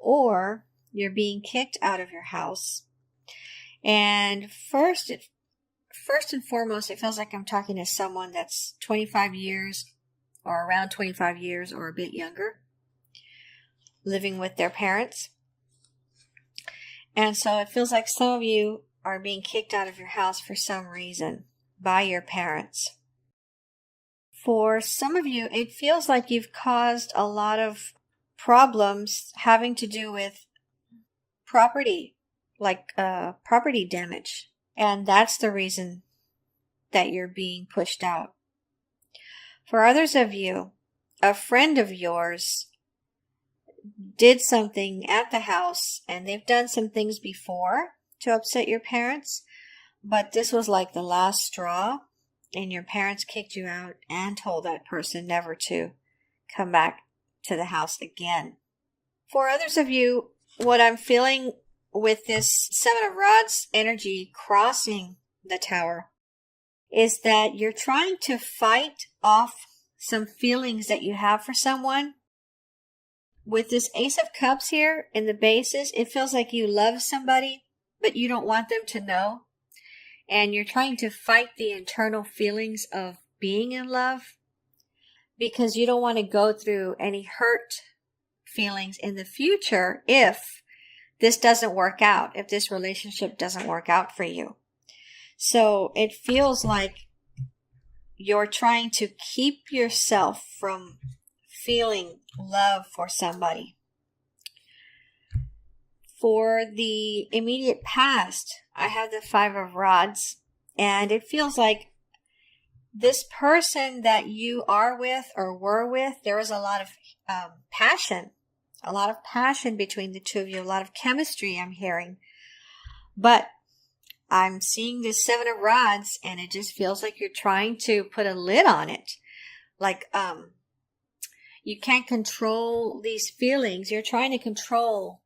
or you're being kicked out of your house. And first and foremost, it feels like I'm talking to someone that's 25 years or around 25 years or a bit younger, living with their parents. And so it feels like some of you are being kicked out of your house for some reason by your parents. For some of you, it feels like you've caused a lot of problems having to do with property, like property damage. And that's the reason that you're being pushed out. For others of you, a friend of yours did something at the house, and they've done some things before to upset your parents, but this was like the last straw, and your parents kicked you out and told that person never to come back to the house again. For others of you, what I'm feeling with this Seven of Rods energy crossing the tower is that you're trying to fight off some feelings that you have for someone. With this Ace of Cups here in the bases, it feels like you love somebody, but you don't want them to know. And you're trying to fight the internal feelings of being in love because you don't want to go through any hurt feelings in the future if this doesn't work out, if this relationship doesn't work out for you. So it feels like you're trying to keep yourself from feeling love for somebody. For the immediate past, I have the Five of Rods, and it feels like this person that you are with or were with, there was a lot of passion between the two of you, a lot of chemistry I'm hearing. But I'm seeing this Seven of Rods, and it just feels like you're trying to put a lid on it. Like, you can't control these feelings. You're trying to control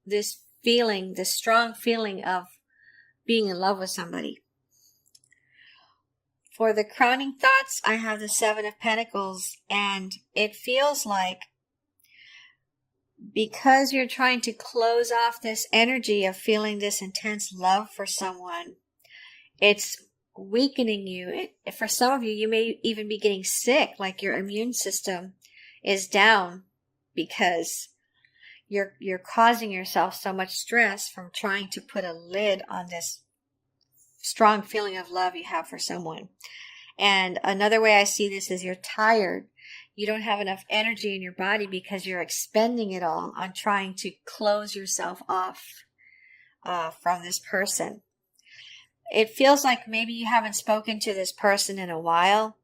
this feeling, this strong feeling of being in love with somebody. For the crowning thoughts, I have the Seven of Pentacles, and it feels like because you're trying to close off this energy of feeling this intense love for someone, it's weakening you. For some of you, you may even be getting sick, like your immune system is down because you're causing yourself so much stress from trying to put a lid on this strong feeling of love you have for someone. And another way I see this is you're tired. You don't have enough energy in your body because you're expending it all on trying to close yourself off from this person. It feels like maybe you haven't spoken to this person in a while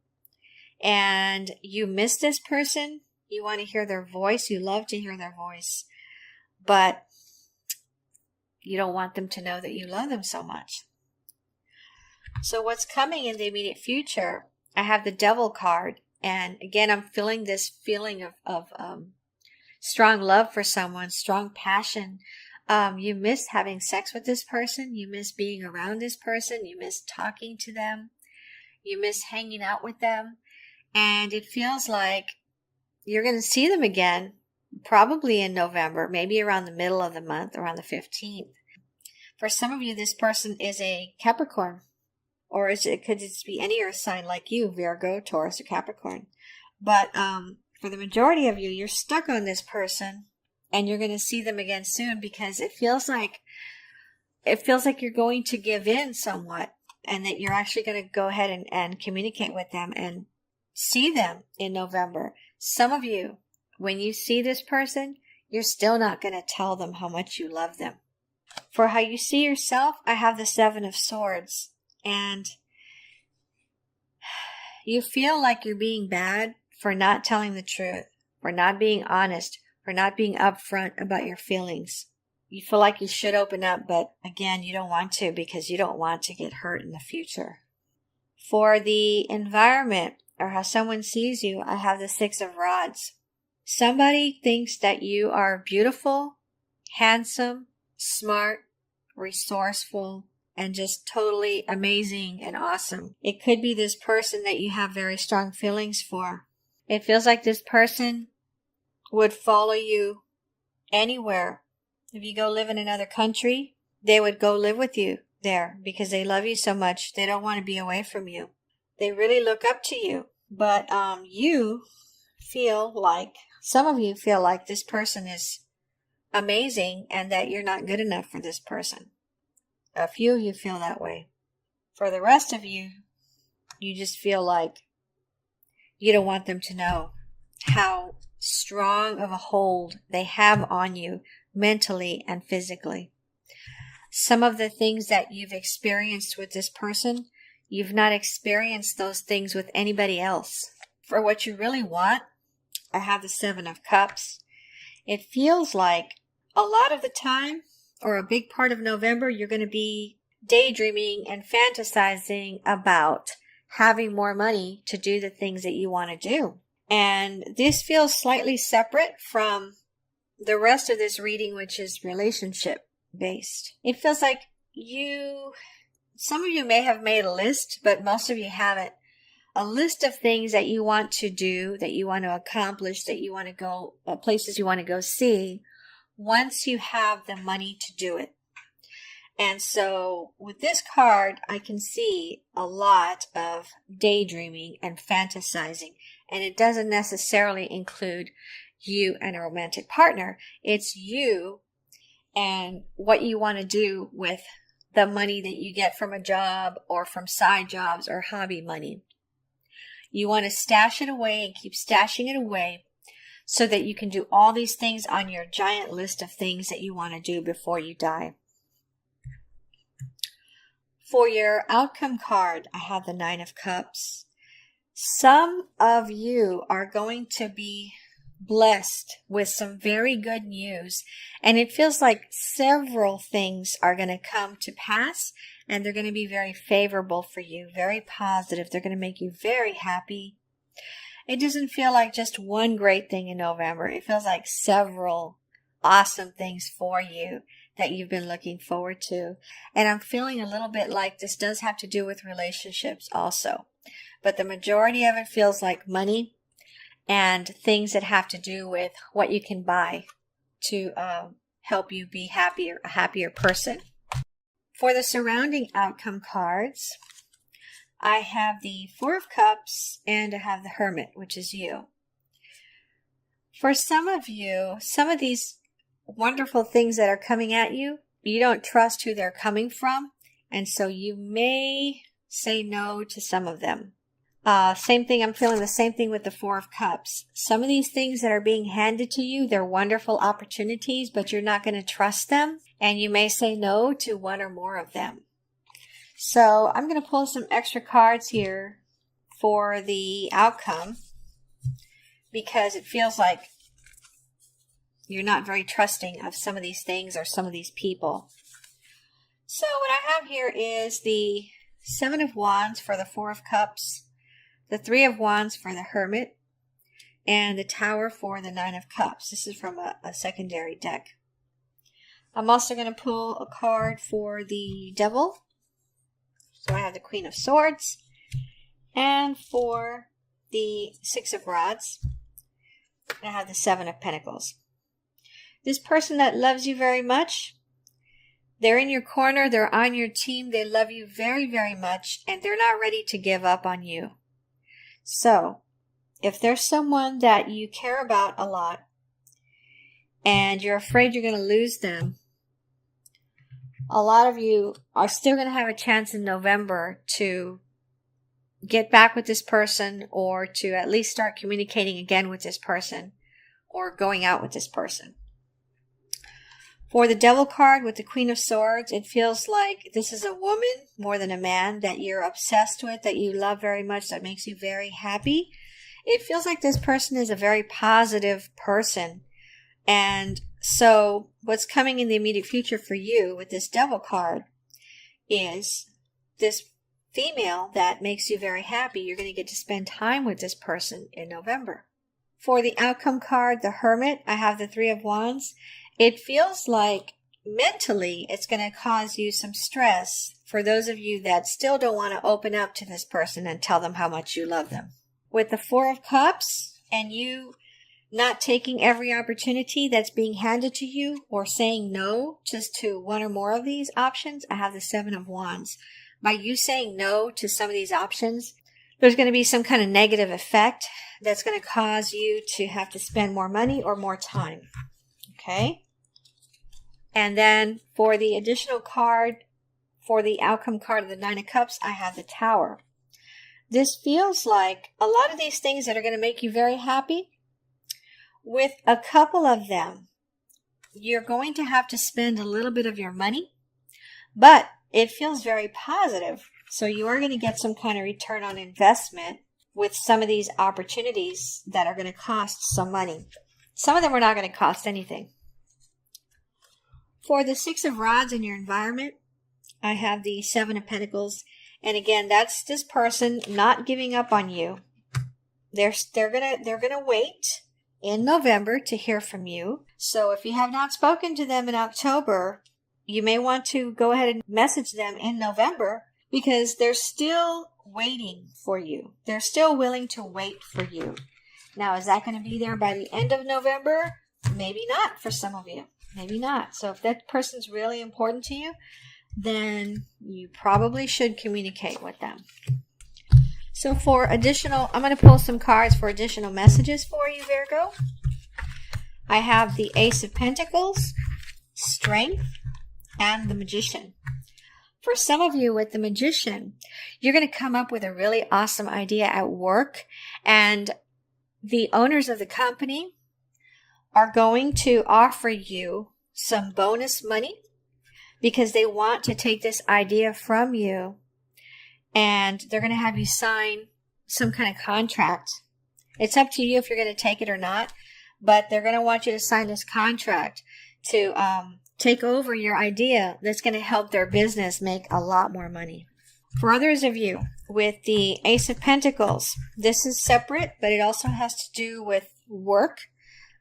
and you miss this person. You want to hear their voice. You love to hear their voice, but you don't want them to know that you love them so much. So what's coming in the immediate future? I have the Devil card. And again, I'm feeling this feeling of strong love for someone, strong passion. You miss having sex with this person. You miss being around this person. You miss talking to them. You miss hanging out with them. And it feels like you're going to see them again, probably in November, maybe around the middle of the month, around the 15th. For some of you, this person is a Capricorn. Or could it be any earth sign like you, Virgo, Taurus, or Capricorn. But for the majority of you, you're stuck on this person, and you're going to see them again soon because it feels like you're going to give in somewhat, and that you're actually going to go ahead and communicate with them and see them in November. Some of you, when you see this person, you're still not going to tell them how much you love them. For how you see yourself, I have the Seven of Swords. And you feel like you're being bad for not telling the truth, for not being honest, for not being upfront about your feelings. You feel like you should open up, but again, you don't want to because you don't want to get hurt in the future. For the environment or how someone sees you, I have the Six of Rods. Somebody thinks that you are beautiful, handsome, smart, resourceful, and just totally amazing and awesome. It could be this person that you have very strong feelings for. It feels like this person would follow you anywhere. If you go live in another country, they would go live with you there because they love you so much. They don't want to be away from you. They really look up to you. But you feel like, some of you feel like this person is amazing and that you're not good enough for this person. A few of you feel that way. For the rest of you, you just feel like you don't want them to know how strong of a hold they have on you mentally and physically. Some of the things that you've experienced with this person, you've not experienced those things with anybody else. For what you really want, I have the 7 of Cups. It feels like a lot of the time, or a big part of November, you're going to be daydreaming and fantasizing about having more money to do the things that you want to do. And this feels slightly separate from the rest of this reading, which is relationship based. It feels like some of you may have made a list, but most of you haven't. A list of things that you want to do, that you want to accomplish, that you want to go, places you want to go see, once you have the money to do it. And so with this card, I can see a lot of daydreaming and fantasizing. And it doesn't necessarily include you and a romantic partner. It's you and what you want to do with the money that you get from a job or from side jobs or hobby money. You want to stash it away and keep stashing it away so that you can do all these things on your giant list of things that you want to do before you die. For your outcome card, I have the 9 of Cups. Some of you are going to be blessed with some very good news, and it feels like several things are going to come to pass, and they're going to be very favorable for you, very positive. They're going to make you very happy. It doesn't feel like just one great thing in November. It feels like several awesome things for you that you've been looking forward to. And I'm feeling a little bit like this does have to do with relationships also. But the majority of it feels like money and things that have to do with what you can buy to help you be happier, a happier person. For the surrounding outcome cards, I have the 4 of Cups and I have the Hermit, which is you. For some of you, some of these wonderful things that are coming at you, you don't trust who they're coming from, and so you may say no to some of them. Same thing, I'm feeling the same thing with the 4 of Cups. Some of these things that are being handed to you, they're wonderful opportunities, but you're not going to trust them, and you may say no to one or more of them. So I'm going to pull some extra cards here for the outcome because it feels like you're not very trusting of some of these things or some of these people. So what I have here is the 7 of Wands for the 4 of Cups, the 3 of Wands for the Hermit, and the Tower for the 9 of Cups. This is from a secondary deck. I'm also going to pull a card for the Devil. So I have the Queen of Swords. And for the 6 of Rods, I have the 7 of Pentacles. This person that loves you very much, they're in your corner, they're on your team, they love you very, very much, and they're not ready to give up on you. So, if there's someone that you care about a lot, and you're afraid you're going to lose them, a lot of you are still going to have a chance in November to get back with this person, or to at least start communicating again with this person, or going out with this person. For the Devil card with the Queen of Swords, it feels like this is a woman more than a man that you're obsessed with, that you love very much, that makes you very happy. It feels like this person is a very positive person. And so what's coming in the immediate future for you with this Devil card is this female that makes you very happy. You're going to get to spend time with this person in November. For the outcome card, the Hermit, I have the 3 of Wands. It feels like mentally it's going to cause you some stress for those of you that still don't want to open up to this person and tell them how much you love them. With the 4 of Cups and you not taking every opportunity that's being handed to you, or saying no just to one or more of these options, I have the Seven of Wands. By you saying no to some of these options, there's going to be some kind of negative effect that's going to cause you to have to spend more money or more time. Okay? And then for the additional card, for the outcome card of the Nine of Cups, I have the Tower. This feels like a lot of these things that are going to make you very happy, with a couple of them, you're going to have to spend a little bit of your money, but it feels very positive. So you are going to get some kind of return on investment with some of these opportunities that are going to cost some money. Some of them are not going to cost anything. For the Six of Rods in your environment, I have the Seven of Pentacles. And again, that's this person not giving up on you. They're gonna wait in November to hear from you. So if you have not spoken to them in October, you may want to go ahead and message them in November, because they're still waiting for you. They're still willing to wait for you. Now, is that going to be there by the end of November? Maybe not for some of you. Maybe not. So if that person's really important to you, then you probably should communicate with them. So for additional, I'm going to pull some cards for additional messages for you, Virgo. I have the Ace of Pentacles, Strength, and the Magician. For some of you with the Magician, you're going to come up with a really awesome idea at work, and the owners of the company are going to offer you some bonus money because they want to take this idea from you, and they're going to have you sign some kind of contract. It's up to you if you're going to take it or not, but they're going to want you to sign this contract to take over your idea that's going to help their business make a lot more money. For others of you with the Ace of Pentacles, this is separate, but it also has to do with work.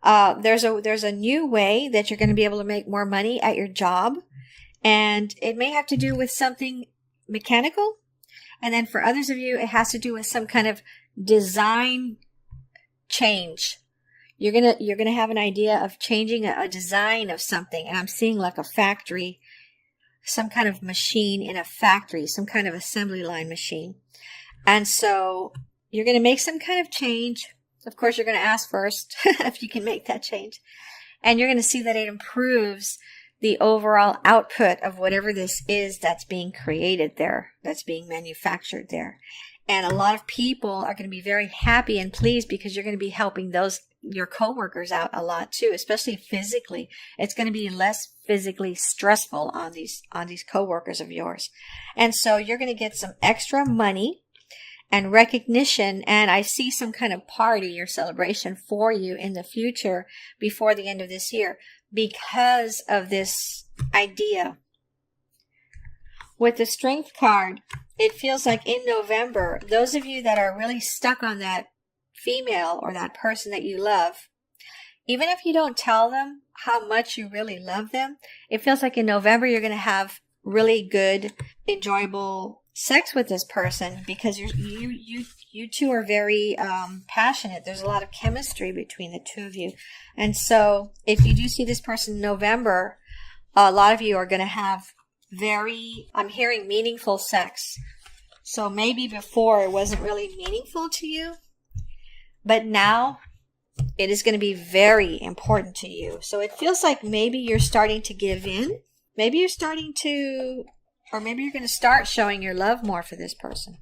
There's a new way that you're going to be able to make more money at your job, and it may have to do with something mechanical. And then for others of you, it has to do with some kind of design change. You're gonna have an idea of changing a design of something, and I'm seeing like a factory, some kind of machine in a factory, some kind of assembly line machine. And so you're going to make some kind of change. Of course, you're going to ask first if you can make that change. And you're going to see that it improves the overall output of whatever this is that's being created there, that's being manufactured there. And a lot of people are going to be very happy and pleased because you're going to be helping your coworkers out a lot too, especially physically. It's going to be less physically stressful on these coworkers of yours. And so you're going to get some extra money and recognition, and I see some kind of party or celebration for you in the future before the end of this year because of this idea. With the Strength card, it feels like in November, those of you that are really stuck on that female or that person that you love, even if you don't tell them how much you really love them, it feels like in November you're going to have really good, enjoyable sex with this person because you two are very passionate. There's a lot of chemistry between the two of you. And so if you do see this person in November, a lot of you are going to have I'm hearing meaningful sex. So maybe before it wasn't really meaningful to you, but now it is going to be very important to you. So it feels like maybe you're starting to give in. Maybe you're starting to, or maybe you're going to start showing your love more for this person.